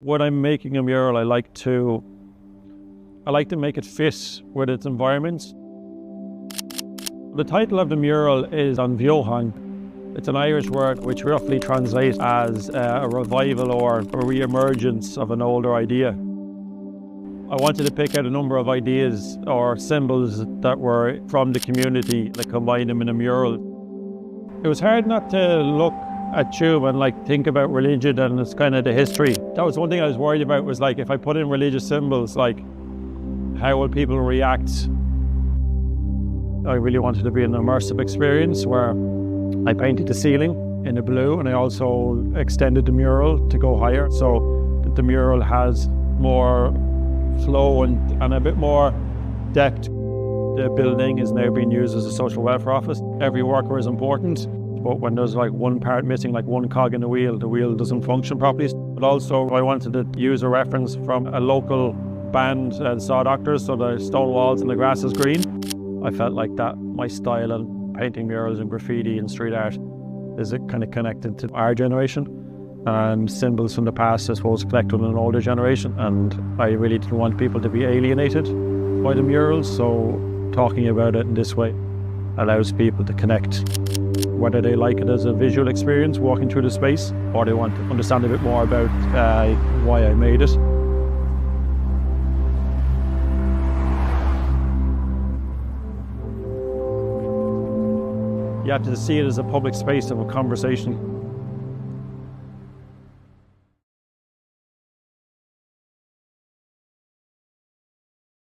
When I'm making a mural, I like to make it fit with its environment. The title of the mural is on Bheothang. It's an Irish word which roughly translates as a revival or a re-emergence of an older idea. I wanted to pick out a number of ideas or symbols that were from the community and combine them in a mural. It was hard not to look at Tuam and think about religion and it's kind of the history. That was one thing I was worried about, was if I put in religious symbols, how will people react? I really wanted to be an immersive experience where I painted the ceiling in the blue and I also extended the mural to go higher so that the mural has more flow and a bit more depth. The building is now being used as a social welfare office. Every worker is important, but when there's one part missing, one cog in the wheel doesn't function properly. But also I wanted to use a reference from a local band, Saw Doctors, so the stone walls and the grass is green. I felt like that my style in painting murals and graffiti and street art is kind of connected to our generation, and symbols from the past, I suppose, connect with an older generation, and I really didn't want people to be alienated by the murals, so talking about it in this way allows people to connect, whether they like it as a visual experience walking through the space or they want to understand a bit more about why I made it. You have to see it as a public space of a conversation.